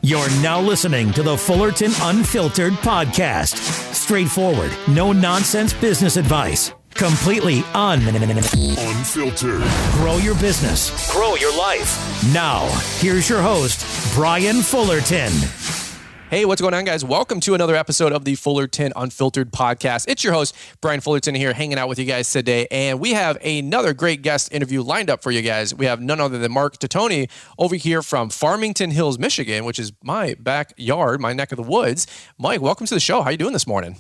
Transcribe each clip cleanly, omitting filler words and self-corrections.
You're now listening to the Fullerton Unfiltered podcast. Straightforward, no nonsense business advice. Completely unfiltered. Grow your business. Grow your life. Now, here's your host, Brian Fullerton. Hey, what's going on, guys? Welcome to another episode of the Fullerton Unfiltered podcast. It's your host, Brian Fullerton, here hanging out with you guys today. And we have another great guest interview lined up for you guys. We have none other than Mike Tartoni over here from Farmington Hills, Michigan, which is my backyard, my neck of the woods. Mike, welcome to the show. How you doing this morning?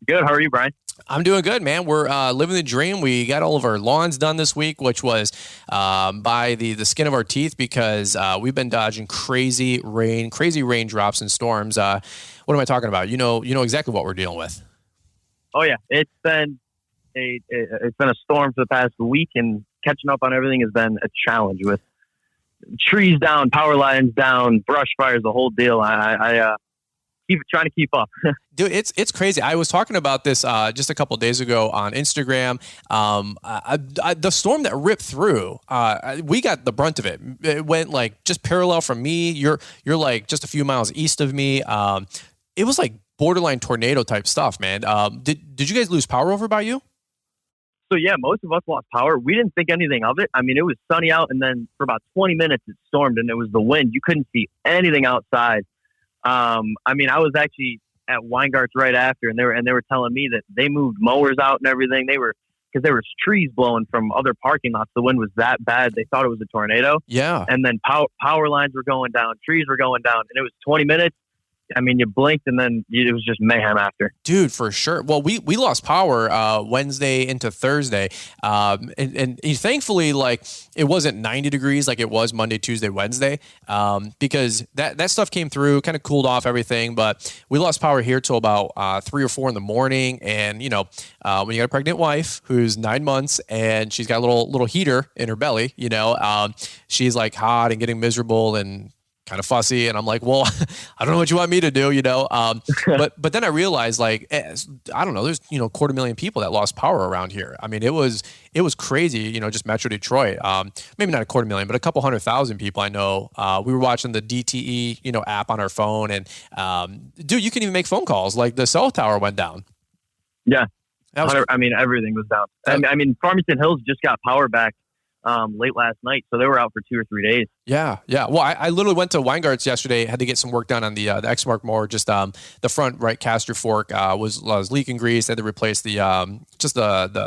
Good. How are you, Brian? I'm doing good, man. We're living the dream. We got all of our lawns done this week, which was by the skin of our teeth because we've been dodging crazy raindrops and storms. What am I talking about? You know exactly what we're dealing with. Oh yeah, it's been a storm for the past week, and catching up on everything has been a challenge with trees down, power lines down, brush fires, the whole deal. I keep trying to keep up. Dude, it's crazy. I was talking about this just a couple of days ago on Instagram. The storm that ripped through, we got the brunt of it. It went like just parallel from me. You're like just a few miles east of me. It was like borderline tornado type stuff, man. Did you guys lose power over by you? So yeah, most of us lost power. We didn't think anything of it. I mean, it was sunny out, and then for about 20 minutes it stormed, and it was the wind. You couldn't see anything outside. I mean, I was actually at Weingart's right after, and they were telling me that they moved mowers out and everything. Because there was trees blowing from other parking lots. The wind was that bad. They thought it was a tornado. Yeah. And then power lines were going down, trees were going down, and it was 20 minutes. I mean, you blinked, and then it was just mayhem after. Dude, for sure. Well, we lost power Wednesday into Thursday, and thankfully, like, it wasn't 90 degrees like it was Monday, Tuesday, Wednesday, because that stuff came through, kind of cooled off everything. But we lost power here till about 3 or 4 in the morning, and when you got a pregnant wife who's 9 months and she's got a little heater in her belly, she's like hot and getting miserable and kind of fussy, and I'm like, well, I don't know what you want me to do, but then I realized, like, I don't know, there's 250,000 people that lost power around here. I mean, it was crazy, just Metro Detroit. Maybe not 250,000, but a couple 100,000 people I know. We were watching the DTE app on our phone, and dude, you can even make phone calls. Like, the cell tower went down. Yeah, everything was down. I mean, Farmington Hills just got power back late last night, so they were out for 2 or 3 days. Yeah. Well, I literally went to Weingart's yesterday, had to get some work done on the X-Mark mower. Just the front right caster fork was leaking grease. Had to replace the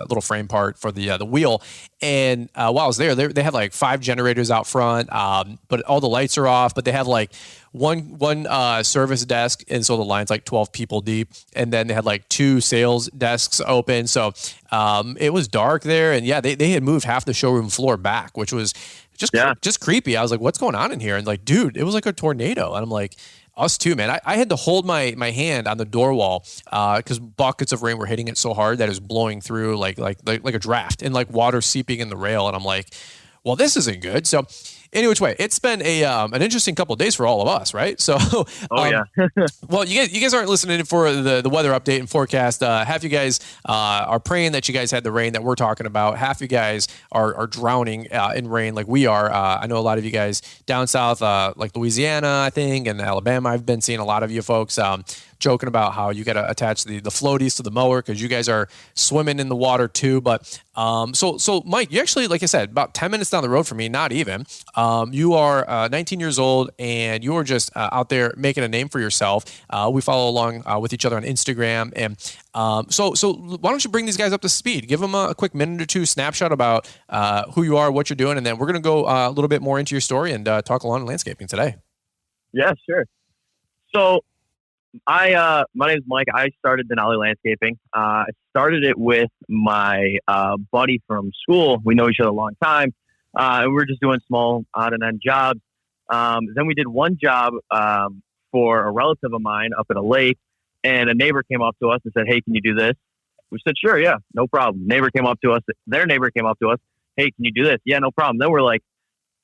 little frame part for the wheel. And while I was there, they had like 5 generators out front, but all the lights are off. But they have like one service desk, and so the line's like 12 people deep. And then they had like 2 sales desks open. So it was dark there, and yeah, they had moved half the showroom floor back, which was just creepy. I was like, what's going on in here? And like, dude, it was like a tornado. And I'm like, us too, man. I had to hold my hand on the door wall because buckets of rain were hitting it so hard that it was blowing through like a draft, and like water seeping in the rail. And I'm like, well, this isn't good. So any which way, it's been an interesting couple of days for all of us, right? So, yeah. Well, you guys aren't listening for the weather update and forecast. Half you guys are praying that you guys had the rain that we're talking about. Half you guys are drowning in rain like we are. I know a lot of you guys down south, like Louisiana, I think, and Alabama. I've been seeing a lot of you folks joking about how you got to attach the floaties to the mower because you guys are swimming in the water too. But so Mike, you actually, like I said, about 10 minutes down the road from me, not even. You are 19 years old, and you are just out there making a name for yourself. We follow along with each other on Instagram, and so why don't you bring these guys up to speed? Give them a quick minute or two snapshot about who you are, what you're doing, and then we're going to go a little bit more into your story and talk lawn and landscaping today. Yeah, sure. So my name is Mike. I started Denali Landscaping. I started it with my buddy from school. We know each other a long time. And we were just doing small odd and end jobs. Then we did one job for a relative of mine up at a lake, and a neighbor came up to us and said, "Hey, can you do this?" We said, "Sure, yeah, no problem." Their neighbor came up to us. "Hey, can you do this?" "Yeah, no problem." Then we're like,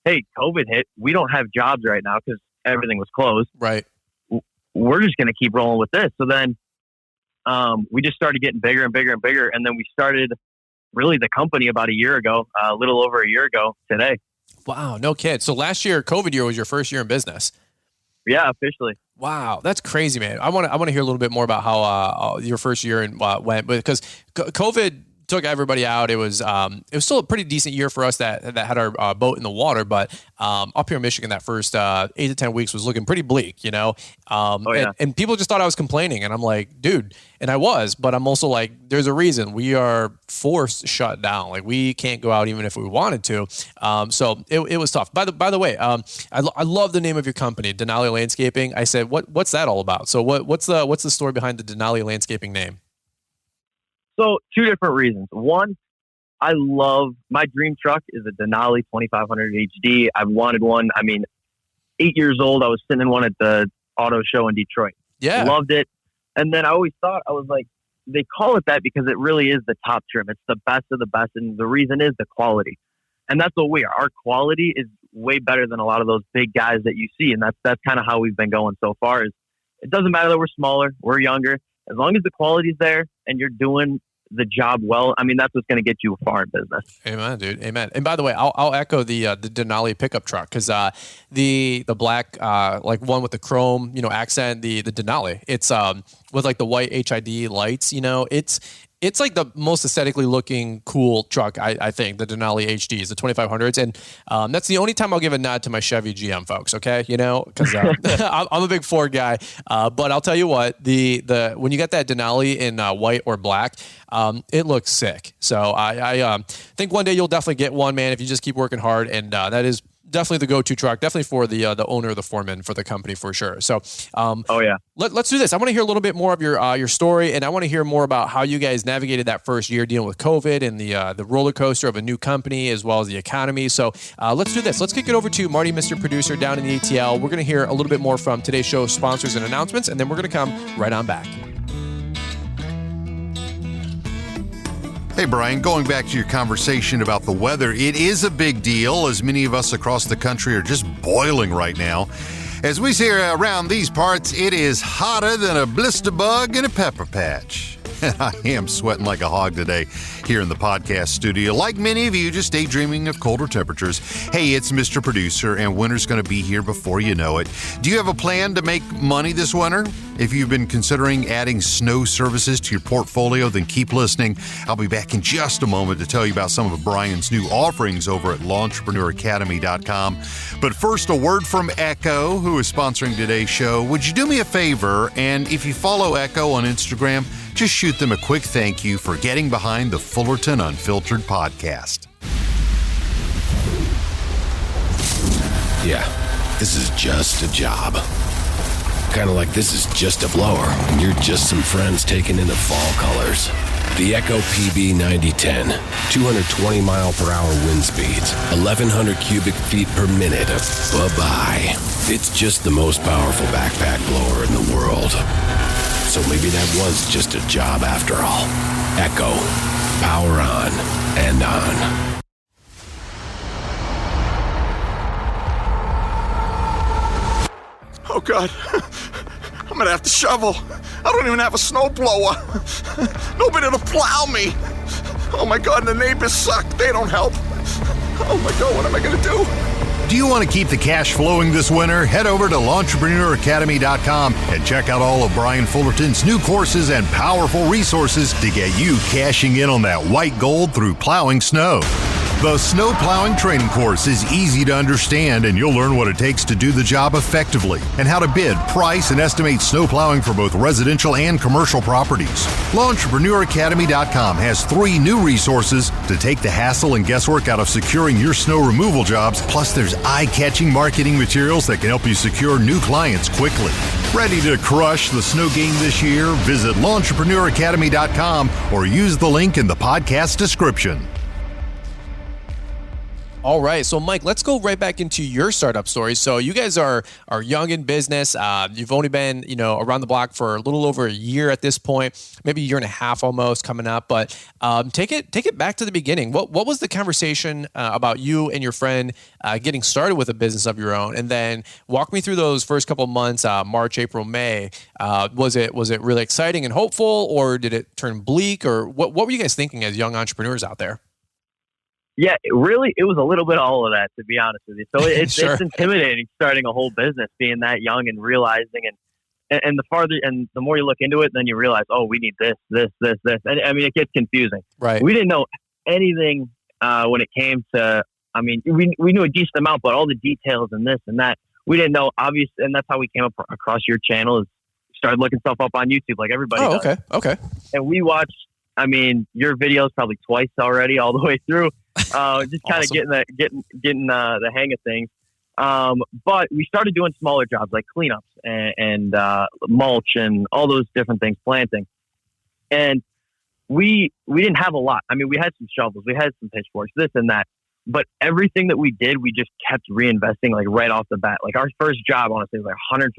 "Hey, COVID hit. We don't have jobs right now because everything was closed. Right. We're just going to keep rolling with this." So then we just started getting bigger and bigger and bigger. And then we started really the company about a year ago, a little over a year ago today. Wow. No kid. So last year, COVID year, was your first year in business. Yeah, officially. Wow, that's crazy, man. I want to hear a little bit more about how your first year went, because COVID took everybody out. It was still a pretty decent year for us that had our boat in the water, but up here in Michigan, that first 8 to 10 weeks was looking pretty bleak, you know. And people just thought I was complaining, and I'm like, dude, and I was, but I'm also like, there's a reason we are forced shut down. Like, we can't go out even if we wanted to. So it was tough. By the way, I love the name of your company, Denali Landscaping. I said, what's that all about? So what's the story behind the Denali Landscaping name? So 2 different reasons. One, I love, my dream truck is a Denali 2500 HD. I've wanted one. I mean, 8 years old, I was sitting in one at the auto show in Detroit. Yeah. Loved it. And then I always thought, I was like, they call it that because it really is the top trim. It's the best of the best. And the reason is the quality. And that's what we are. Our quality is way better than a lot of those big guys that you see. And that's kind of how we've been going so far. Is it doesn't matter that we're smaller, we're younger. As long as the quality's there and you're doing the job well, I mean, that's what's going to get you far in business. Amen, dude. Amen. And by the way, I'll echo the Denali pickup truck, because the black like one with the chrome, you know, accent, the Denali. It's with like the white HID lights. You know, it's like the most aesthetically looking cool truck, I think, the Denali HDs, the 2500s. And that's the only time I'll give a nod to my Chevy GM folks, okay? You know, because I'm a big Ford guy. But I'll tell you what, the when you get that Denali in white or black, it looks sick. So I think one day you'll definitely get one, man, if you just keep working hard. And that is definitely the go-to truck, definitely for the owner or the foreman for the company, for sure. So, let's do this. I want to hear a little bit more of your story, and I want to hear more about how you guys navigated that first year dealing with COVID and the roller coaster of a new company as well as the economy. So, let's do this. Let's kick it over to Marty, Mr. Producer, down in the ATL. We're going to hear a little bit more from today's show sponsors and announcements, and then we're going to come right on back. Hey, Brian, going back to your conversation about the weather, it is a big deal as many of us across the country are just boiling right now. As we see around these parts, it is hotter than a blister bug in a pepper patch. And I am sweating like a hog today here in the podcast studio. Like many of you, just daydreaming of colder temperatures. Hey, it's Mr. Producer, and winter's going to be here before you know it. Do you have a plan to make money this winter? If you've been considering adding snow services to your portfolio, then keep listening. I'll be back in just a moment to tell you about some of Brian's new offerings over at LawEntrepreneurAcademy.com. But first, a word from Echo, who is sponsoring today's show. Would you do me a favor, and if you follow Echo on Instagram, just shoot them a quick thank you for getting behind the Fullerton Unfiltered podcast. Yeah, this is just a job. Kind of like this is just a blower, and you're just some friends taking in the fall colors. The Echo PB 9010, 220 mile per hour wind speeds, 1,100 cubic feet per minute. Bye-bye. It's just the most powerful backpack blower in the world. So maybe that was just a job after all. Echo. Power on and on. Oh, God. I'm going to have to shovel. I don't even have a snow blower. Nobody to plow me. Oh, my God, and the neighbors suck. They don't help. Oh, my God, what am I going to do? Do you want to keep the cash flowing this winter? Head over to LawEntrepreneurAcademy.com and check out all of Brian Fullerton's new courses and powerful resources to get you cashing in on that white gold through plowing snow. The snow plowing training course is easy to understand, and you'll learn what it takes to do the job effectively and how to bid, price, and estimate snow plowing for both residential and commercial properties. LawEntrepreneurAcademy.com has 3 new resources to take the hassle and guesswork out of securing your snow removal jobs. Plus, there's eye-catching marketing materials that can help you secure new clients quickly. Ready to crush the snow game this year? Visit LawEntrepreneurAcademy.com or use the link in the podcast description. All right. So, Mike, let's go right back into your startup story. So you guys are young in business. You've only been, around the block for a little over a year at this point, maybe a year and a half almost coming up. But take it back to the beginning. What was the conversation about you and your friend getting started with a business of your own? And then walk me through those first couple of months, March, April, May. Was it really exciting and hopeful, or did it turn bleak? Or what were you guys thinking as young entrepreneurs out there? Yeah, it was a little bit of all of that, to be honest with you. So it's Sure. it's intimidating starting a whole business, being that young and realizing and the more you look into it, then you realize, oh, we need this. And I mean, it gets confusing. Right. We didn't know anything when it came to, I mean, we knew a decent amount, but all the details and this and that, we didn't know, obviously, and that's how we came up across your channel, is started looking stuff up on YouTube like everybody does. Okay. And we watched, I mean, your videos probably twice already, all the way through. Just kind of Awesome. getting the hang of things. But we started doing smaller jobs like cleanups and mulch and all those different things, planting. And we didn't have a lot. I mean, we had some shovels, we had some pitchforks, this and that. But everything that we did, we just kept reinvesting like right off the bat. Like our first job, honestly, was like $150.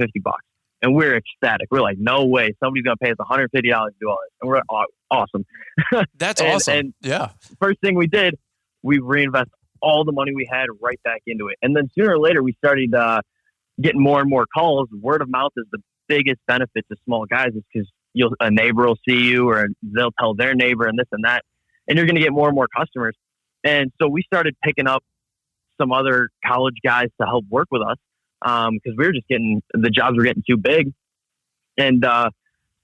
And we're ecstatic. We're like, no way, somebody's going to pay us $150 to do all this. And we're awesome. That's and, awesome. And yeah. First thing we did, we reinvested all the money we had right back into it. And then sooner or later, we started getting more and more calls. Word of mouth is the biggest benefit to small guys, is because a neighbor will see you, or they'll tell their neighbor, and this and that. And you're going to get more and more customers. And so we started picking up some other college guys to help work with us, because we were just the jobs were getting too big. And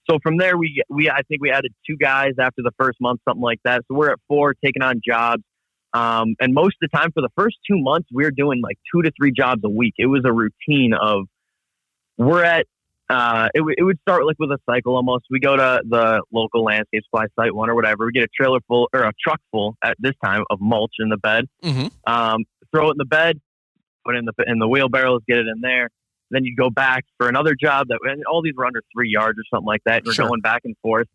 so from there, I think we added 2 guys after the first month, something like that. So we're at 4 taking on jobs. And most of the time for the first 2 months, we were doing like 2 to 3 jobs a week. It was a routine of it would start like with a cycle almost. We go to the local landscape supply site, one or whatever. We get a trailer full, or a truck full at this time, of mulch in the bed. Mm-hmm. Throw it in the bed, put it in the wheelbarrows, get it in there. Then you go back for another job and all these were under 3 yards or something like that. And we're going back and forth.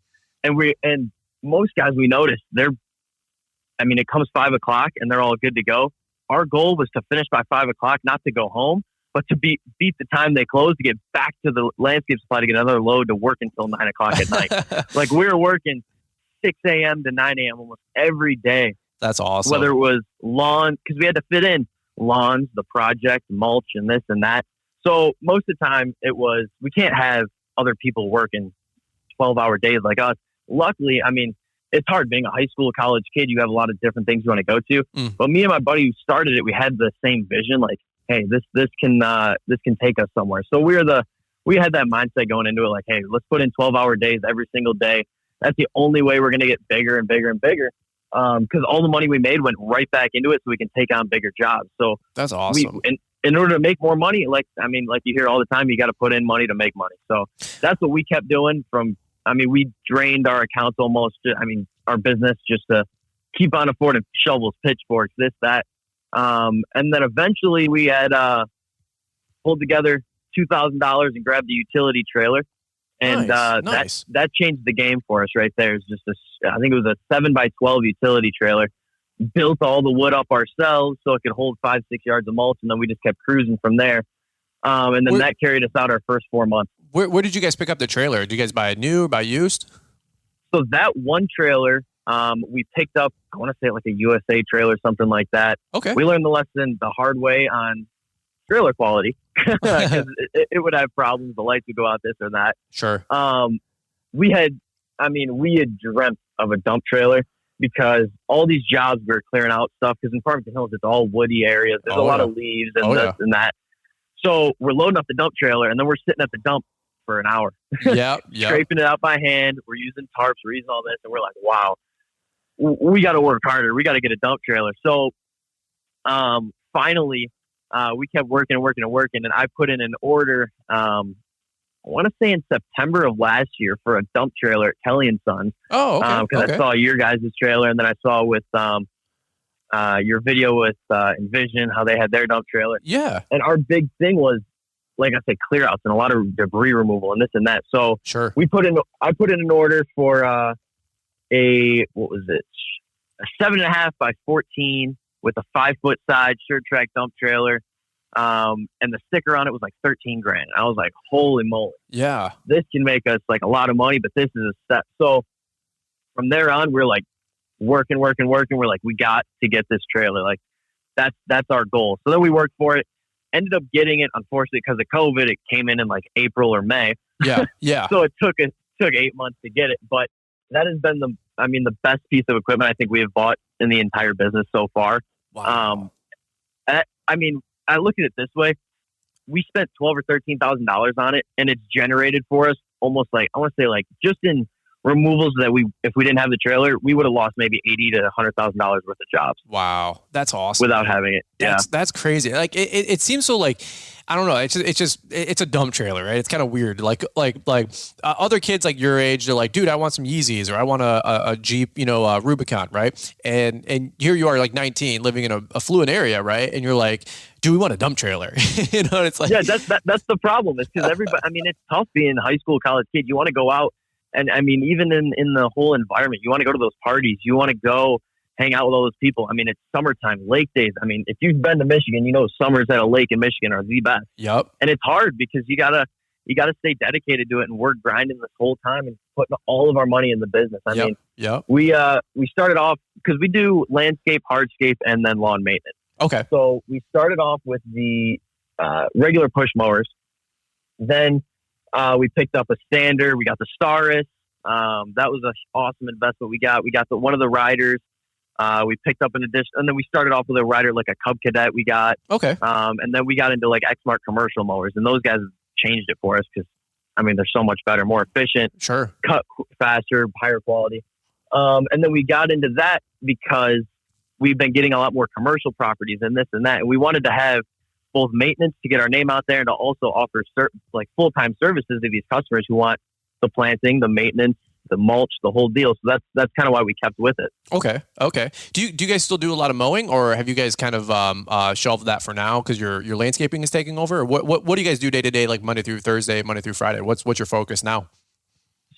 And most guys we noticed, it comes 5 o'clock and they're all good to go. Our goal was to finish by 5 o'clock, not to go home, but to beat the time they close, to get back to the landscape supply to get another load to work until 9 o'clock at night. Like we were working 6 a.m. to 9 a.m. almost every day. That's awesome. Whether it was lawn, because we had to fit in lawns, the project, mulch, and this and that. So most of the time we can't have other people working 12-hour days like us. Luckily, I mean, it's hard being a high school, college kid. You have a lot of different things you want to go to. But me and my buddy who started it, we had the same vision. Like, hey, this can take us somewhere. So we had that mindset going into it. Like, hey, let's put in 12-hour days every single day. That's the only way we're going to get bigger and bigger and bigger. Because all the money we made went right back into it, so we can take on bigger jobs. So that's awesome. In order to make more money, like you hear all the time, you got to put in money to make money. So that's what we kept doing. We drained our accounts almost. Our business, just to keep on affording shovels, pitchforks, this, that. And then eventually we had pulled together $2,000 and grabbed the utility trailer. And nice. That changed the game for us right there. It's just I think it was a 7x12 utility trailer. Built all the wood up ourselves so it could hold 5-6 yards of mulch, and then we just kept cruising from there. And then that carried us out our first 4 months. Where did you guys pick up the trailer? Did you guys buy it new or buy used? So that one trailer, we picked up, I want to say like a USA trailer, something like that. Okay. We learned the lesson the hard way on trailer quality, because it would have problems. The lights would go out, this or that. Sure. We had dreamt of a dump trailer, because all these jobs we were clearing out stuff, because in Farmington Hills, it's all woody areas. There's a lot of leaves and this and that. So we're loading up the dump trailer, and then we're sitting at the dump for an hour. Yeah. Scraping it out by hand. We're using tarps. We're using all this. And we're like, wow, we got to work harder. We got to get a dump trailer. So finally, we kept working. And I put in an order, I want to say in September of last year, for a dump trailer at Kelly & Sons. Oh, okay. Because I saw your guys' trailer, and then I saw with your video with Envision, how they had their dump trailer. Yeah. And our big thing was, like I said, clear outs and a lot of debris removal and this and that. So sure. I put in an order for a 7.5 by 14 with a 5-foot side shirt track dump trailer. And the sticker on it was like $13,000. I was like, holy moly. Yeah. This can make us like a lot of money, but this is a step. So from there on, we're like working. We're like, we got to get this trailer. Like that's our goal. So then we worked for it, ended up getting it. Unfortunately, because of COVID, it came in like April or May. Yeah. Yeah. So it took 8 months to get it, but that has been the best piece of equipment I think we have bought in the entire business so far. Wow. I mean, I look at it this way. We spent $12,000 or $13,000 on it, and it's generated for us almost like, I want to say like just in removals that if we didn't have the trailer, we would have lost maybe $80,000 to $100,000 worth of jobs. Wow. That's awesome. Without having it. That's crazy. Like it seems so like, I don't know. It's a dumb trailer, right? It's kind of weird. Like other kids like your age, they're like, dude, I want some Yeezys or I want a Jeep, Rubicon, right? And here you are like 19 living in a affluent area, right? And you're like, do we want a dump trailer? It's like, yeah, that's the problem. It's because everybody, I mean, it's tough being a high school, college kid. You want to go out. And I mean, even in the whole environment, you want to go to those parties. You want to go hang out with all those people. I mean, it's summertime, lake days. I mean, if you've been to Michigan, you know summers at a lake in Michigan are the best. Yep. And it's hard because you gotta stay dedicated to it, and we're grinding this whole time and putting all of our money in the business. I mean, we started off because we do landscape, hardscape, and then lawn maintenance. Okay. So we started off with the regular push mowers. Then we picked up a stander. We got the Staris. That was an awesome investment. We got one of the riders. We picked up an addition, and then we started off with a rider like a Cub Cadet. We got and then we got into like Exmark commercial mowers, and those guys changed it for us because I mean they're so much better, more efficient, cut faster, higher quality. And then we got into that because we've been getting a lot more commercial properties and this and that, and we wanted to have both maintenance to get our name out there and to also offer like full-time services to these customers who want the planting, the maintenance, the mulch, the whole deal. So that's kind of why we kept with it. Okay. Do you guys still do a lot of mowing, or have you guys kind of shelved that for now because your landscaping is taking over? Or what do you guys do day to day, like Monday through Thursday, Monday through Friday? What's your focus now?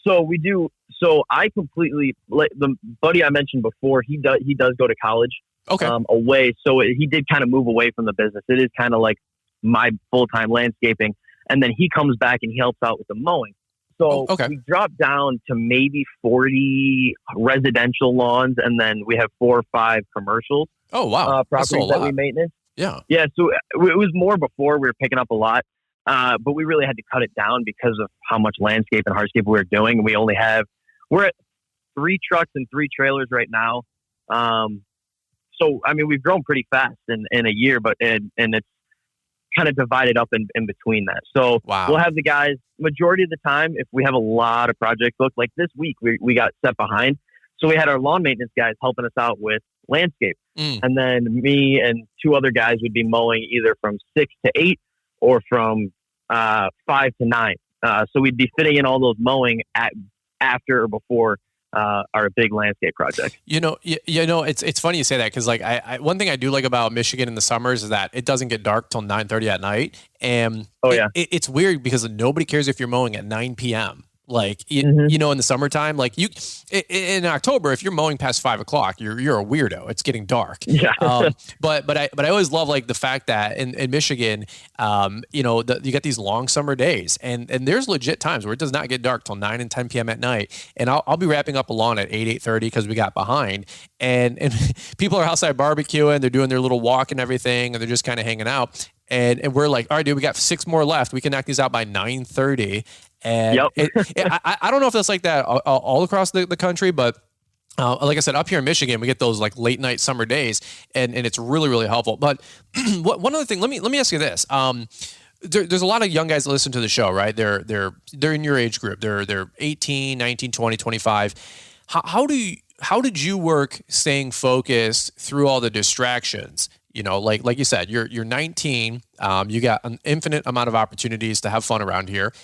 So we do. So I completely, like the buddy I mentioned before, he does go to college. Okay. Away. So he did kind of move away from the business. It is kind of like my full-time landscaping. And then he comes back and he helps out with the mowing. So we dropped down to maybe 40 residential lawns. And then we have 4 or 5 commercials. Oh, wow. Properties that we maintenance. Yeah. Yeah. So it was more before. We were picking up a lot. But we really had to cut it down because of how much landscape and hardscape we were doing. And we're at 3 trucks and 3 trailers right now. So, I mean, we've grown pretty fast in a year, but and it's kind of divided up in between that. So we'll have the guys majority of the time, if we have a lot of projects booked, like this week, we got set behind. So we had our lawn maintenance guys helping us out with landscape. And then me and 2 other guys would be mowing either from 6 to 8 or from 5 to 9. So we'd be fitting in all those mowing after or before our big landscape project. It's funny you say that because like I one thing I do like about Michigan in the summers is that it doesn't get dark till 9:30 at night, and it's weird because nobody cares if you're mowing at 9 p.m. Like, in the summertime, like in October, if you're mowing past 5 o'clock, you're a weirdo. It's getting dark. Yeah. But I always love like the fact that in Michigan, you got these long summer days and there's legit times where it does not get dark till 9 and 10 p.m. at night. And I'll be wrapping up a lawn at 8:30 because we got behind and people are outside barbecuing. They're doing their little walk and everything. And they're just kind of hanging out. And we're like, all right, dude, we got 6 more left. We can knock these out by 9:30. And I don't know if that's like that all across the country, but like I said, up here in Michigan, we get those like late night summer days, and it's really, really helpful. But one other thing, let me ask you this. There's a lot of young guys that listen to the show, right? They're in your age group. They're 18, 19, 20, 25. How did you work staying focused through all the distractions? Like you said, you're 19. You got an infinite amount of opportunities to have fun around here.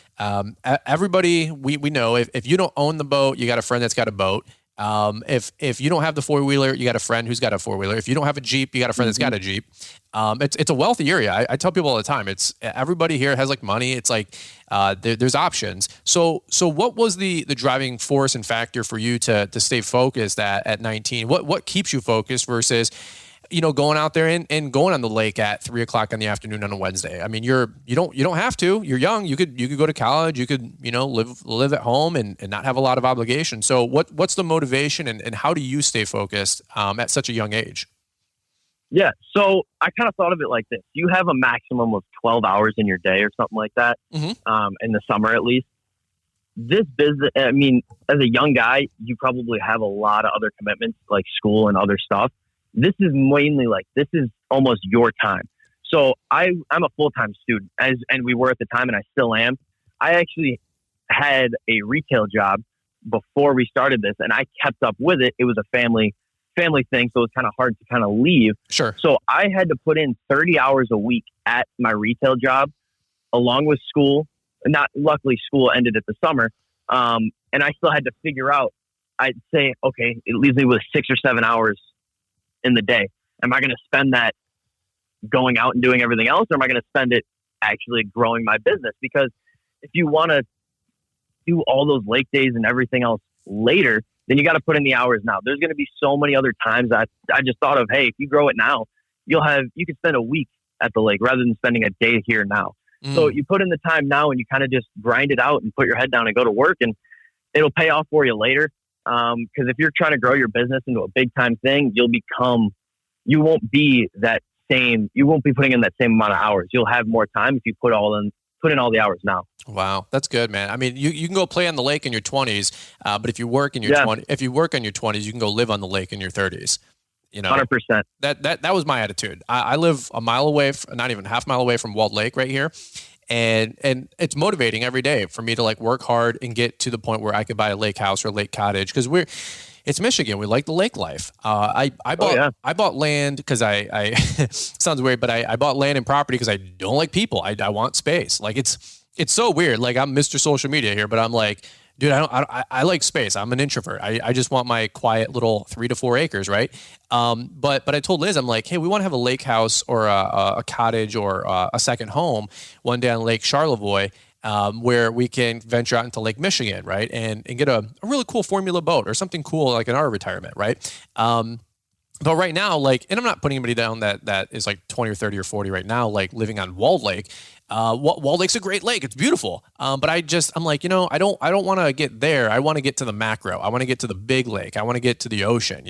Everybody we know, if you don't own the boat, you got a friend that's got a boat. If you don't have the 4-wheeler, you got a friend who's got a 4-wheeler. If you don't have a Jeep, you got a friend that's got a Jeep. It's a wealthy area. I tell people all the time, it's everybody here has like money. It's like, there's options. So what was the driving force and factor for you to stay focused at 19? What keeps you focused versus, going out there and going on the lake at 3 o'clock in the afternoon on a Wednesday? I mean, you don't have to. You're young. You could go to college. You could live at home and not have a lot of obligations. So what's the motivation and how do you stay focused at such a young age? Yeah, so I kind of thought of it like this: you have a maximum of 12 hours in your day or something like that, in the summer at least. this business, I mean, as a young guy, you probably have a lot of other commitments like school and other stuff. This is mainly like, this is almost your time. So I'm a full-time student, and we were at the time, and I still am. I actually had a retail job before we started this, and I kept up with it. It was a family thing, so it was kind of hard to kind of leave. Sure. So I had to put in 30 hours a week at my retail job, along with school. Luckily, school ended at the summer, and I still had to figure out. I'd say, okay, it leaves me with 6 or 7 hours in the day. Am I going to spend that going out and doing everything else, or am I going to spend it actually growing my business? Because if you want to do all those lake days and everything else later, then you got to put in the hours now. There's going to be so many other times that I just thought of, hey, if you grow it now, you can spend a week at the lake rather than spending a day here now. So you put in the time now, and you kind of just grind it out and put your head down and go to work, and it'll pay off for you later. Because if you're trying to grow your business into a big time thing, you won't be putting in that same amount of hours. You'll have more time if you put in all the hours now. Wow, that's good, man. I mean, you can go play on the lake in your 20s, but if you work in your 20s, you can go live on the lake in your 30s. 100%. That was my attitude. I live a mile away, not even half a mile away from Walled Lake right here. And it's motivating every day for me to like work hard and get to the point where I could buy a lake house or a lake cottage, because it's Michigan. We like the lake life. I bought land because I sounds weird, but I bought land and property because I don't like people. I want space. Like it's so weird. Like I'm Mr. Social Media here, but I'm like, dude, I like space. I'm an introvert. I just want my quiet little 3 to 4 acres, right? But I told Liz, I'm like, hey, we want to have a lake house or a cottage or a second home one day on Lake Charlevoix, where we can venture out into Lake Michigan, right? And get a really cool formula boat or something cool like in our retirement, right? But right now, like, and I'm not putting anybody down that is like 20 or 30 or 40 right now, like living on Walled Lake. Walled Lake's a great lake. It's beautiful. But I'm like, I don't want to get there. I want to get to the macro. I want to get to the big lake. I want to get to the ocean,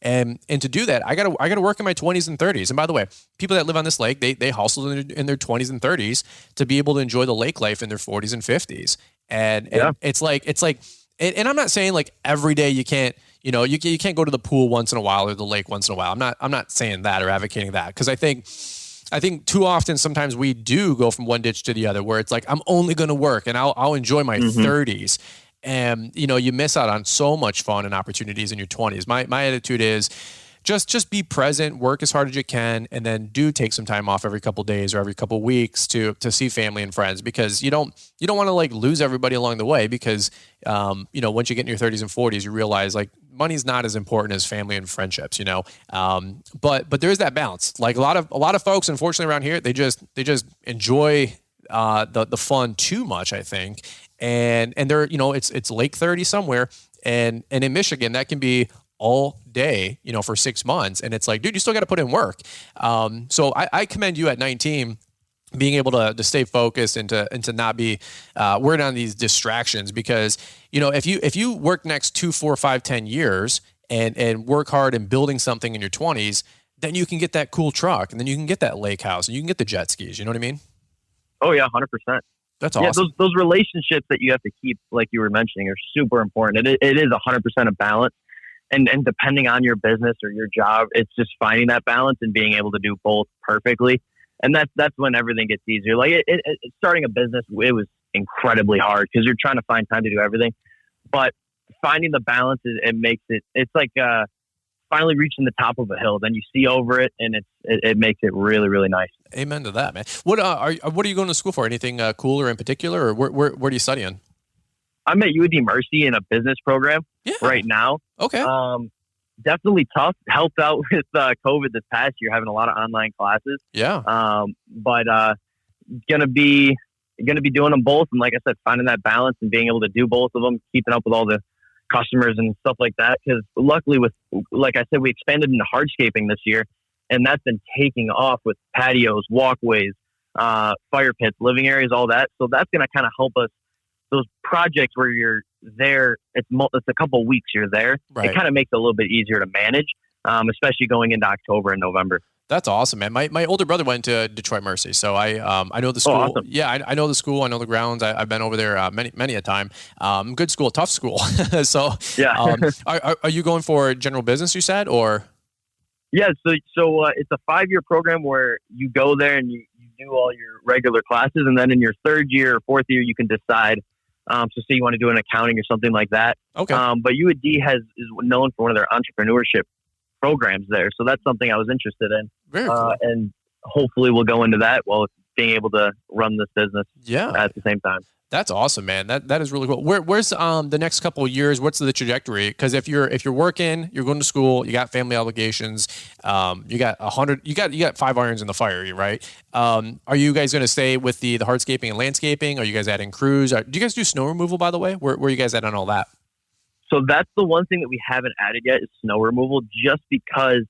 and to do that, I gotta work in my 20s and 30s. And by the way, people that live on this lake, they hustle in their 20s and 30s to be able to enjoy the lake life in their 40s and 50s. And it's like, and I'm not saying like every day you can't, you can't go to the pool once in a while or the lake once in a while. I'm not saying that or advocating that, because I think too often sometimes we do go from one ditch to the other, where it's like, I'm only going to work and I'll enjoy my 30s. And, you miss out on so much fun and opportunities in your 20s. My attitude is just be present, work as hard as you can, and then do take some time off every couple of days or every couple of weeks to see family and friends, because you don't want to like lose everybody along the way, because, once you get in your 30s and 40s, you realize like money's not as important as family and friendships, but there is that balance. Like a lot of folks, unfortunately around here, they just enjoy the fun too much, I think. And they're, it's Lake 30 somewhere. And in Michigan, that can be all day, for 6 months. And it's like, dude, you still got to put in work. So I commend you at 19 being able to stay focused and to not be worried on these distractions, because, if you work next 2, 4, 5, 10 years and work hard in building something in your 20s, then you can get that cool truck, and then you can get that lake house, and you can get the jet skis. You know what I mean? Oh yeah. 100%. That's awesome. Yeah, those relationships that you have to keep, like you were mentioning, are super important. It is 100% a balance. And depending on your business or your job, it's just finding that balance and being able to do both perfectly. And that's when everything gets easier. Like starting a business, it was incredibly hard because you're trying to find time to do everything. But finding the balance, it's like finally reaching the top of a hill. Then you see over it, and it makes it really, really nice. Amen to that, man. What are you going to school for? Anything cool or in particular, or where are you studying? I'm at UD Mercy in a business program right now. Okay. Definitely tough. Helped out with COVID this past year, having a lot of online classes. Yeah. But gonna be doing them both, and like I said, finding that balance and being able to do both of them, keeping up with all the customers and stuff like that. Because luckily, like I said, we expanded into hardscaping this year, and that's been taking off with patios, walkways, fire pits, living areas, all that. So that's gonna kind of help us. Those projects where you're there, it's a couple of weeks you're there. Right. It kind of makes it a little bit easier to manage, especially going into October and November. That's awesome, man. My older brother went to Detroit Mercy, so I know the school. Oh, awesome. Yeah, I know the school. I know the grounds. I've been over there many a time. Good school, tough school. So Yeah. Are you going for general business? You said, or? Yeah, so it's a 5-year program where you go there and you do all your regular classes, and then in your 3rd year or 4th year you can decide. So say you want to do an accounting or something like that. Okay. But UAD is known for one of their entrepreneurship programs there, so that's something I was interested in. Very cool. And hopefully we'll go into that while being able to run this business. Yeah. At the same time. That's awesome, man. That is really cool. Where's the next couple of years? What's the trajectory? Because if you're working, you're going to school, you got family obligations, you got 5 irons in the fire, right? Are you guys going to stay with the hardscaping and landscaping? Are you guys adding crews? Do you guys do snow removal, by the way? Where are you guys at on all that? So that's the one thing that we haven't added yet is snow removal, just because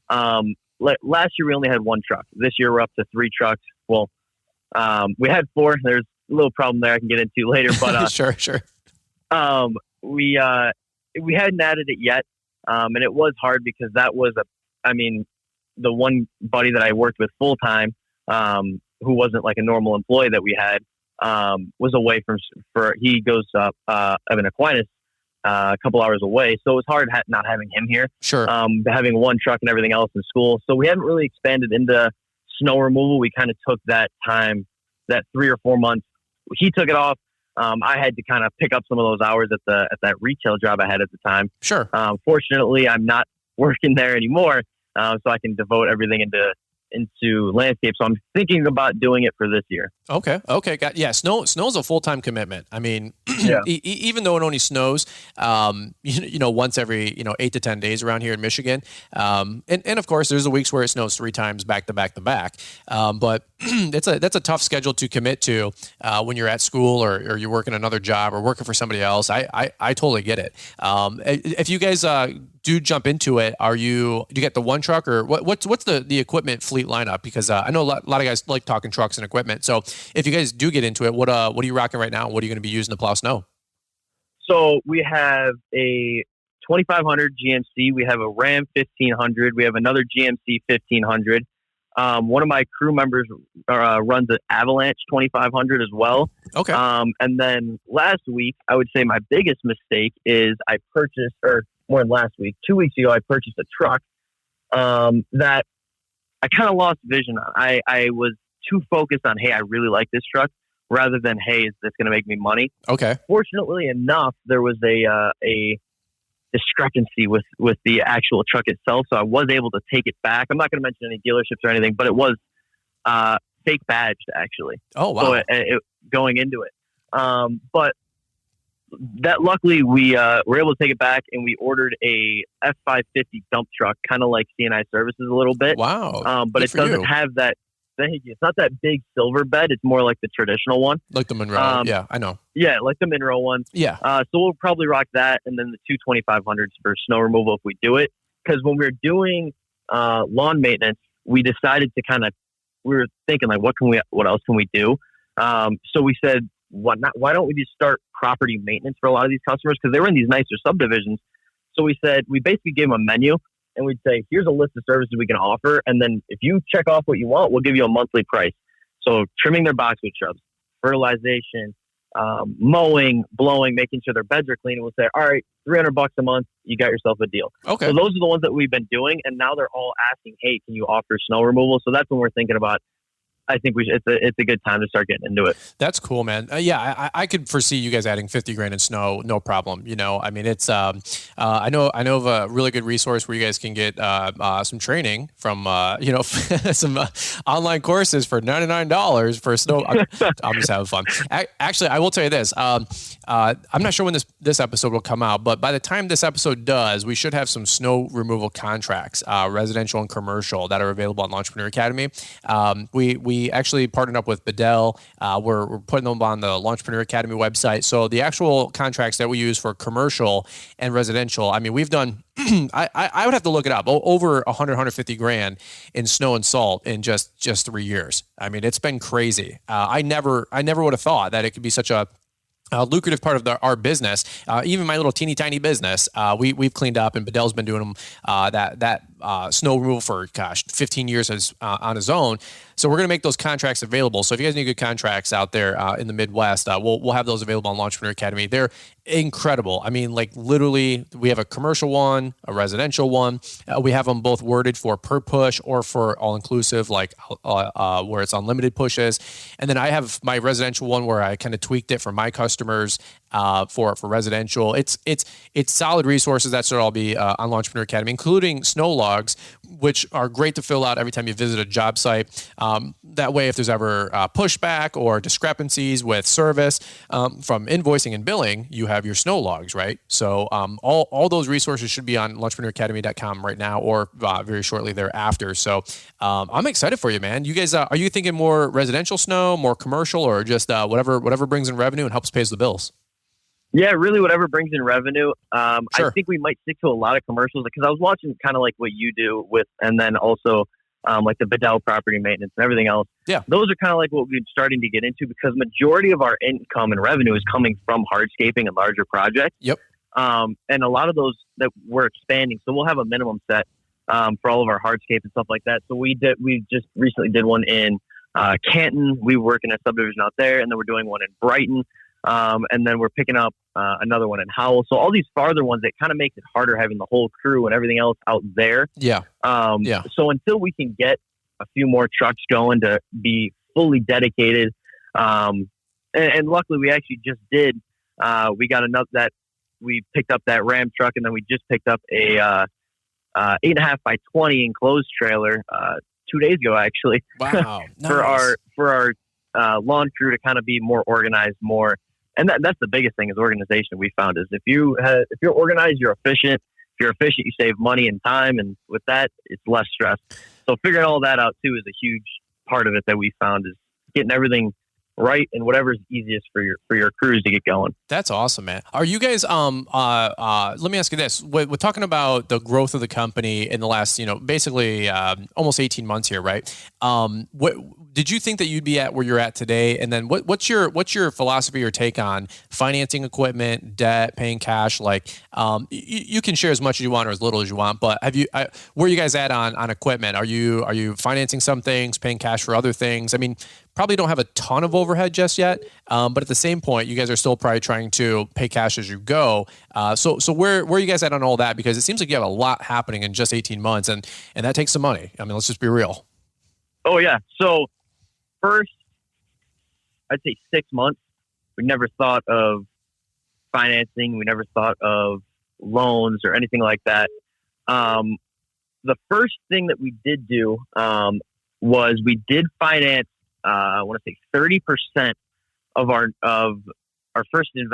last year we only had 1 truck. This year we're up to 3 trucks. Well, we had 4. There's a little problem there I can get into later, but sure. We hadn't added it yet, and it was hard because that was the one buddy that I worked with full time, who wasn't like a normal employee that we had, was away he goes up Evan Aquinas a couple hours away, so it was hard not having him here. Sure. Having 1 truck and everything else in school, so we haven't really expanded into snow removal. We kind of took that time, that 3 or 4 months. He took it off. I had to kind of pick up some of those hours at that retail job I had at the time. Sure. Fortunately, I'm not working there anymore, so I can devote everything into landscape. So I'm thinking about doing it for this year. Okay. Yeah. Snow's a full-time commitment. I mean, Yeah. Even though it only snows, once every, 8 to 10 days around here in Michigan. And of course there's the weeks where it snows 3 times back to back to back. But that's a tough schedule to commit to, when you're at school or you're working another job or working for somebody else. I totally get it. If you guys, do jump into it, do you get the 1 truck or what's the equipment fleet lineup? Because I know a lot of guys like talking trucks and equipment. So if you guys do get into it, what are you rocking right now? What are you going to be using to plow snow? So we have a 2500 GMC. We have a Ram 1500. We have another GMC 1500. One of my crew members runs an Avalanche 2500 as well. Okay. And then last week, I would say my biggest mistake is I purchased, or more than last week, 2 weeks ago, I purchased a truck that I kind of lost vision on. I was too focused on, hey, I really like this truck, rather than, hey, is this going to make me money? Okay. Fortunately enough, there was a discrepancy with the actual truck itself, so I was able to take it back. I'm not going to mention any dealerships or anything, but it was fake badged, actually. Oh, wow. So it going into it. But that luckily we were able to take it back, and we ordered a F550 dump truck, kind of like CNI Services a little bit. Wow. But it doesn't have that. It's not that big silver bed. It's more like the traditional one. Like the Monroe. Yeah, I know. Yeah, like the Monroe one. Yeah. So we'll probably rock that, and then the two 2500s for snow removal if we do it. Because when we were doing lawn maintenance, we decided to we were thinking like, what else can we do? So we said, why don't we just start property maintenance for a lot of these customers? Because they were in these nicer subdivisions. So we said, we basically gave them a menu, and we'd say, here's a list of services we can offer. And then if you check off what you want, we'll give you a monthly price. So trimming their boxwood shrubs, fertilization, mowing, blowing, making sure their beds are clean. And we'll say, all right, $300 a month, you got yourself a deal. Okay. So those are the ones that we've been doing. And now they're all asking, hey, can you offer snow removal? So that's when we're thinking about, I think it's a good time to start getting into it. That's cool, man. Yeah, I could foresee you guys adding 50 grand in snow, no problem. I mean, it's I know of a really good resource where you guys can get some training from some online courses for $99 for snow. I'm just having fun. Actually, I will tell you this. I'm not sure when this episode will come out, but by the time this episode does, we should have some snow removal contracts, residential and commercial, that are available on Entrepreneur Academy. We actually partnered up with Bedell. We're putting them on the Launchpreneur Academy website. So the actual contracts that we use for commercial and residential, I mean, we've done, I would have to look it up, over 100, 150 grand in snow and salt in just 3 years. I mean, it's been crazy. I never would have thought that it could be such a lucrative part of our business. Even my little teeny tiny business, we've cleaned up, and Bedell's been doing them that snow removal for 15 years on his own. So we're going to make those contracts available. So if you guys need good contracts out there in the Midwest, we'll have those available on Launchpreneur Academy. They're incredible. I mean, like literally, we have a commercial one, a residential one. We have them both worded for per push or for all inclusive, like where it's unlimited pushes. And then I have my residential one where I kind of tweaked it for my customers for residential. It's solid resources that should all be on Launchpreneur Academy, including snow logs, which are great to fill out every time you visit a job site. That way, if there's ever pushback or discrepancies with service from invoicing and billing, you have your snow logs, right? So all those resources should be on launchpreneuracademy.com right now or very shortly thereafter. So I'm excited for you, man. You guys, are you thinking more residential snow, more commercial, or just whatever brings in revenue and helps pay the bills? Yeah, really whatever brings in revenue. Sure. I think we might stick to a lot of commercials because I was watching kind of like what you do with, and then also like the Bedell property maintenance and everything else. Yeah. Those are kind of like what we're starting to get into because majority of our income and revenue is coming from hardscaping and larger projects. Yep. And a lot of those that we're expanding. So we'll have a minimum set for all of our hardscape and stuff like that. So we just recently did one in Canton. We work in a subdivision out there, and then we're doing one in Brighton. And then we're picking up another one in Howell. So all these farther ones, it kind of makes it harder having the whole crew and everything else out there. Yeah. So until we can get a few more trucks going to be fully dedicated, and luckily we actually just did. We got enough that we picked up that Ram truck, and then we just picked up a 8.5 by 20 enclosed trailer 2 days ago, actually. Wow. for our lawn crew to kind of be more organized, more. And that's the biggest thing is organization. We found is if you're organized, you're efficient. If you're efficient, you save money and time. And with that, it's less stress. So figuring all that out too is a huge part of it that we found is getting everything right and whatever's easiest for your crews to get going. That's awesome, man. Are you guys, let me ask you this. We're talking about the growth of the company in the last, basically almost 18 months here, right? What did you think that you'd be at where you're at today? And then what's your philosophy or take on financing equipment, debt, paying cash? Like, you can share as much as you want or as little as you want, but where are you guys at on equipment? Are you financing some things, paying cash for other things? I mean, probably don't have a ton of overhead just yet, but at the same point, you guys are still probably trying to pay cash as you go. So where are you guys at on all that? Because it seems like you have a lot happening in just 18 months, and that takes some money. I mean, let's just be real. Oh yeah. So first, I'd say 6 months. We never thought of financing. We never thought of loans or anything like that. The first thing that we did do was we did finance. I want to say 30% of our first thing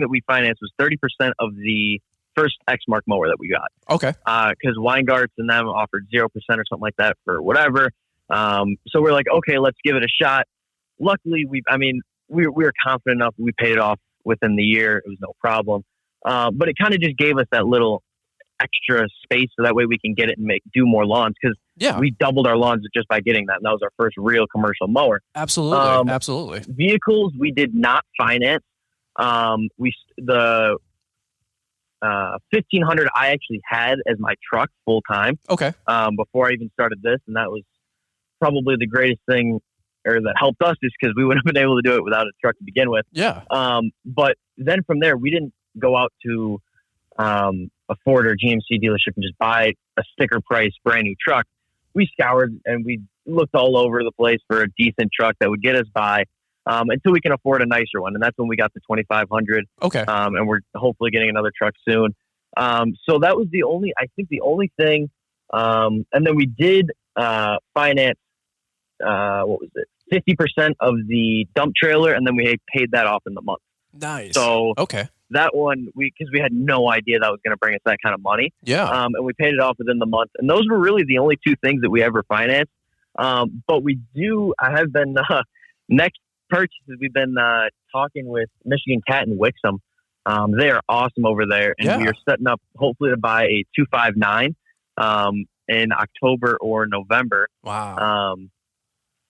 that we financed was 30% of the first Exmark mower that we got. Okay. Because Weingarts and them offered 0% or something like that for whatever. So we're like, okay, let's give it a shot. Luckily, we were confident enough. We paid it off within the year. It was no problem. But it kind of just gave us that little extra space so that way we can get it and do more lawns because we doubled our lawns just by getting that. And that was our first real commercial mower. Absolutely. Absolutely. Vehicles we did not finance. The 1500 I actually had as my truck full time. Okay. Before I even started this, and that was probably the greatest thing or that helped us is because we wouldn't have been able to do it without a truck to begin with. Yeah. But then from there, we didn't go out to a Ford or GMC dealership and just buy a sticker price brand new truck. We scoured and we looked all over the place for a decent truck that would get us by until we can afford a nicer one. And that's when we got the 2500. Okay. And we're hopefully getting another truck soon. So that was the only thing. And then we did finance, 50% of the dump trailer. And then we paid that off in the month. Nice. So, okay. That one, because we had no idea that was going to bring us that kind of money. Yeah. And we paid it off within the month. And those were really the only two things that we ever financed. But I have been, next purchases, we've been talking with Michigan Cat and Wixom. They are awesome over there. And we are setting up, hopefully, to buy a 259 in October or November. Wow.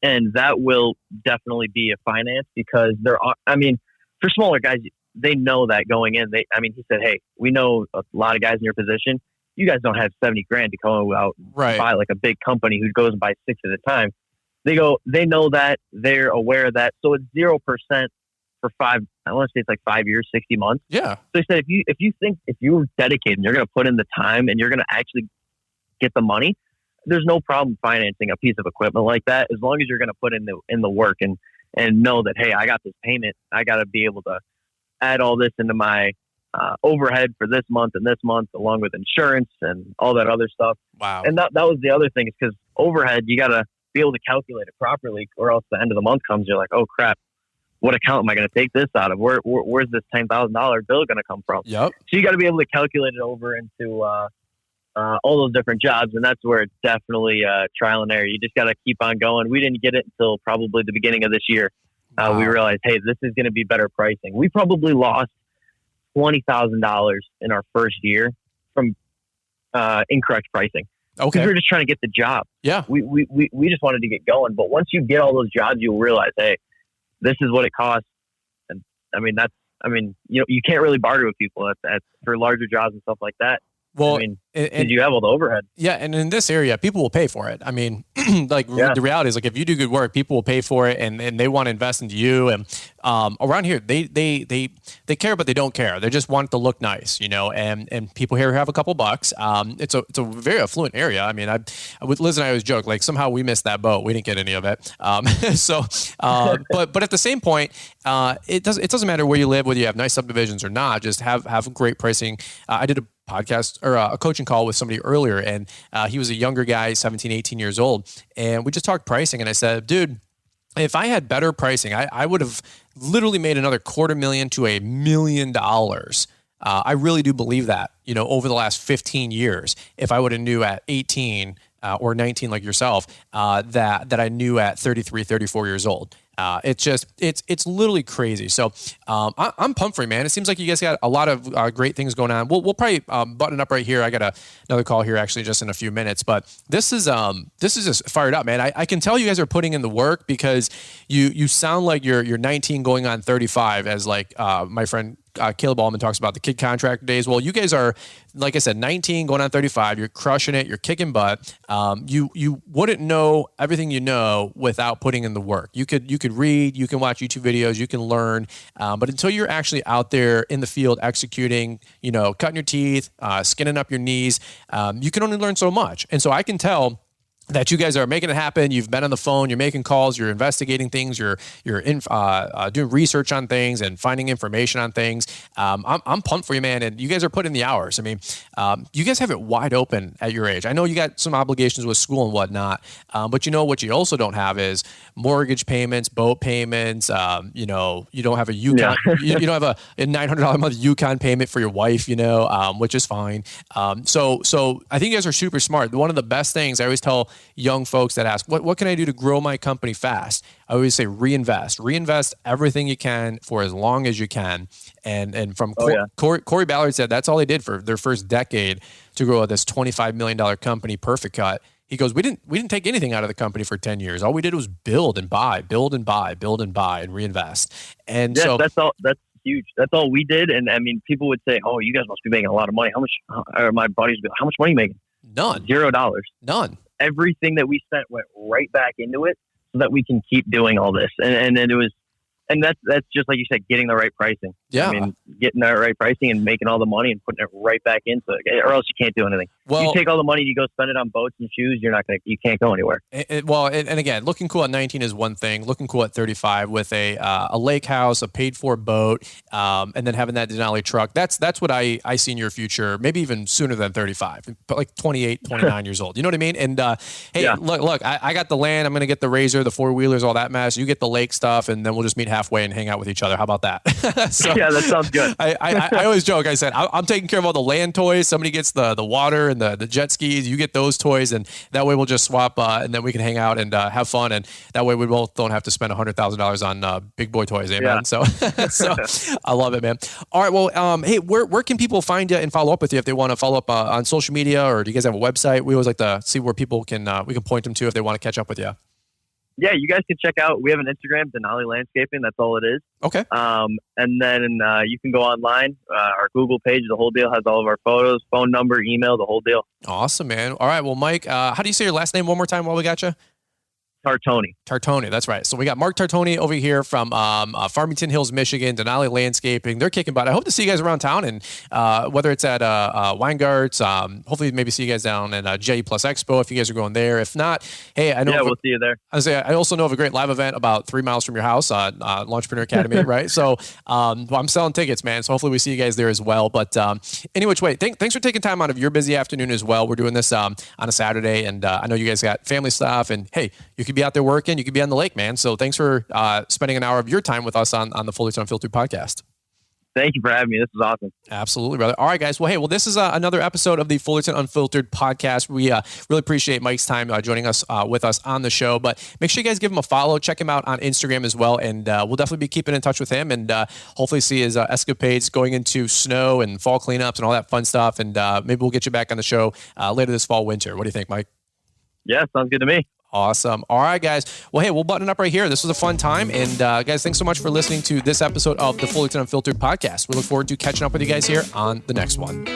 And that will definitely be a finance because for smaller guys, they know that going in. He said, hey, we know a lot of guys in your position. you guys don't have 70 grand to go out and Right. buy like a big company who goes and buys 6 at a time. They know that, they're aware of that. So it's 0% for I want to say it's like 5 years, 60 months. Yeah. So they said, if you're dedicated and you're going to put in the time and you're going to actually get the money, there's no problem financing a piece of equipment like that, as long as you're going to put in the work and know that, hey, I got this payment. I got to be able to add all this into my overhead for this month and this month, along with insurance and all that other stuff. Wow. And that was the other thing, is because overhead, you got to be able to calculate it properly, or else the end of the month comes, you're like, oh crap, what account am I going to take this out of? Where's this $10,000 bill going to come from? Yep. So you got to be able to calculate it over into all those different jobs, and that's where it's definitely trial and error. You just got to keep on going. We didn't get it until probably the beginning of this year. Wow. We realized, hey, this is going to be better pricing. We probably lost $20,000 in our first year from incorrect pricing. Okay. Because we were just trying to get the job. Yeah. We just wanted to get going. But once you get all those jobs, you'll realize, hey, this is what it costs. And you can't really barter with people for larger jobs and stuff like that. Well, did you have all the overhead? Yeah, and in this area, people will pay for it. I mean, the reality is, like, if you do good work, people will pay for it, and they want to invest into you. And around here, they care, but they don't care. They just want it to look nice, And people here have a couple bucks. It's a very affluent area. I mean, with Liz and I always joke, like, somehow we missed that boat. We didn't get any of it. But at the same point, it doesn't matter where you live, whether you have nice subdivisions or not. Just have great pricing. I did a podcast or a coaching call with somebody earlier, and he was a younger guy, 17, 18 years old. And we just talked pricing, and I said, dude, if I had better pricing, I would have literally made another $250,000 to $1 million. I really do believe that, over the last 15 years, if I would have knew at 18 or 19 like yourself, that I knew at 33, 34 years old. It's literally crazy. So I'm pumped for you, man. It seems like you guys got a lot of great things going on. We'll probably button up right here. I got another call here actually just in a few minutes, but this is just fired up, man. I can tell you guys are putting in the work, because you sound like you're 19 going on 35, as like my friend Caleb Allman talks about the kid contract days. Well, you guys are, like I said, 19 going on 35. You're crushing it. You're kicking butt. You wouldn't know everything you know without putting in the work. You could read, you can watch YouTube videos, you can learn, but until you're actually out there in the field executing, cutting your teeth, skinning up your knees, you can only learn so much. And so I can tell that you guys are making it happen. You've been on the phone, you're making calls, you're investigating things, you're doing research on things and finding information on things. I'm pumped for you, man. And you guys are putting the hours. I mean, you guys have it wide open at your age. I know you got some obligations with school and whatnot, but what you also don't have is mortgage payments, boat payments. You don't have a Yukon, you don't have a $900 a month Yukon payment for your wife, which is fine. So I think you guys are super smart. One of the best things I always tell young folks that ask, what can I do to grow my company fast? I always say reinvest everything you can for as long as you can. And from Corey Ballard said that's all they did for their first decade to grow this $25 million company, Perfect Cut. He goes, we didn't take anything out of the company for 10 years. All we did was build and buy and reinvest. And yes, so that's all. That's huge. That's all we did. And I mean, people would say, oh, you guys must be making a lot of money. How much, or my buddies would be, how much money are you making? None. $0. None. Everything that we spent went right back into it so that we can keep doing all this. And it was, and that's just like you said, getting the right pricing. Yeah. I mean, getting the right pricing and making all the money and putting it right back into it, or else you can't do anything. Well, you take all the money, you go spend it on boats and shoes, you can't go anywhere. And again, looking cool at 19 is one thing. Looking cool at 35 with a lake house, a paid for boat, and then having that Denali truck. That's what I see in your future, maybe even sooner than 35, but like 28, 29 years old. You know what I mean? And hey, yeah. Look, I got the land. I'm going to get the Razor, the 4-wheelers, all that mess. You get the lake stuff, and then we'll just meet halfway and hang out with each other. How about that? So, yeah, that sounds good. I always joke. I said, I'm taking care of all the land toys. Somebody gets the water and the jet skis. You get those toys, and that way we'll just swap, and then we can hang out and have fun. And that way we both don't have to spend $100,000 on big boy toys. Amen. Yeah. So I love it, man. All right. Well, hey, where can people find you and follow up with you if they want to follow up on social media, or do you guys have a website? We always like to see where people can we can point them to if they want to catch up with you. Yeah, you guys can check out. We have an Instagram, Denali Landscaping. That's all it is. Okay. And then you can go online. Our Google page, the whole deal, has all of our photos, phone number, email, the whole deal. Awesome, man. All right. Well, Mike, how do you say your last name one more time while we got you? Tartoni. Tartoni, that's right. So we got Mark Tartoni over here from Farmington Hills, Michigan, Denali Landscaping. They're kicking butt. I hope to see you guys around town, and whether it's at Weingart's, hopefully maybe see you guys down at JE Plus Expo if you guys are going there. If not, hey, I know. Yeah, we'll see you there. I also know of a great live event about 3 miles from your house, Launchpreneur Academy, right? So I'm selling tickets, man. So hopefully we see you guys there as well. But any which way, thanks for taking time out of your busy afternoon as well. We're doing this on a Saturday, and I know you guys got family stuff, and hey, you could be out there working, you could be on the lake, man. So thanks for spending an hour of your time with us on the Fullerton Unfiltered podcast. Thank you for having me. This is awesome. Absolutely, brother. All right, guys. Well, hey, this is another episode of the Fullerton Unfiltered podcast. We really appreciate Mike's time joining us with us on the show. But make sure you guys give him a follow. Check him out on Instagram as well. And we'll definitely be keeping in touch with him and hopefully see his escapades going into snow and fall cleanups and all that fun stuff. And maybe we'll get you back on the show later this fall, winter. What do you think, Mike? Yeah, sounds good to me. Awesome. All right, guys. Well, hey, we'll button it up right here. This was a fun time. And guys, thanks so much for listening to this episode of the Fullerton Unfiltered podcast. We look forward to catching up with you guys here on the next one.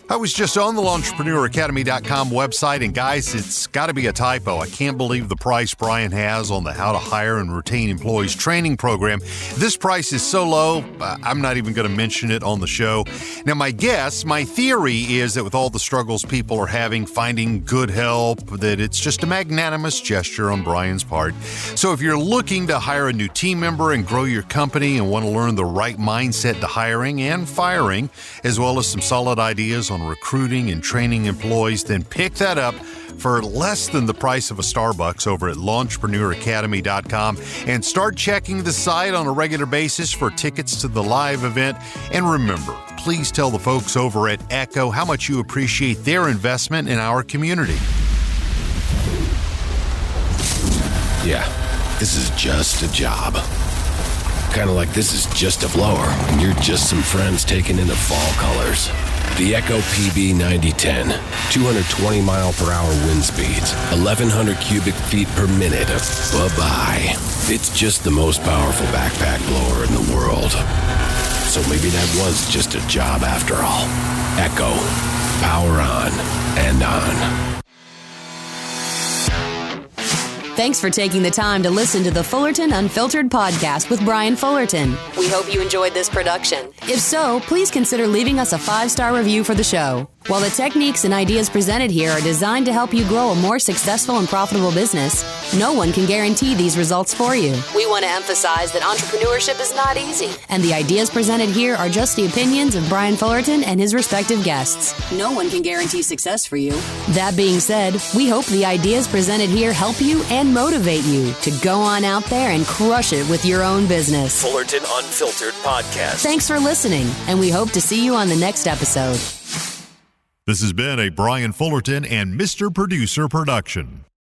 I was just on the LaunchpreneurAcademy.com website, and guys, it's got to be a typo. I can't believe the price Brian has on the How to Hire and Retain Employees training program. This price is so low, I'm not even going to mention it on the show. Now, my theory is that with all the struggles people are having finding good help, that it's just a magnanimous gesture on Brian's part. So if you're looking to hire a new team member and grow your company and want to learn the right mindset to hiring and firing, as well as some solid ideas on recruiting and training employees, then pick that up for less than the price of a Starbucks over at LaunchpreneurAcademy.com and start checking the site on a regular basis for tickets to the live event. And remember, please tell the folks over at Echo how much you appreciate their investment in our community. Yeah, this is just a job. Kind of like this is just a blower and you're just some friends taking in the fall colors. The Echo PB 9010, 220 mile per hour wind speeds, 1,100 cubic feet per minute of bye-bye. It's just the most powerful backpack blower in the world. So maybe that was just a job after all. Echo, power on and on. Thanks for taking the time to listen to the Fullerton Unfiltered podcast with Brian Fullerton. We hope you enjoyed this production. If so, please consider leaving us a 5-star review for the show. While the techniques and ideas presented here are designed to help you grow a more successful and profitable business, no one can guarantee these results for you. We want to emphasize that entrepreneurship is not easy, and the ideas presented here are just the opinions of Brian Fullerton and his respective guests. No one can guarantee success for you. That being said, we hope the ideas presented here help you and motivate you to go on out there and crush it with your own business. Fullerton Unfiltered Podcast. Thanks for listening, and we hope to see you on the next episode. This has been a Brian Fullerton and Mr. Producer production.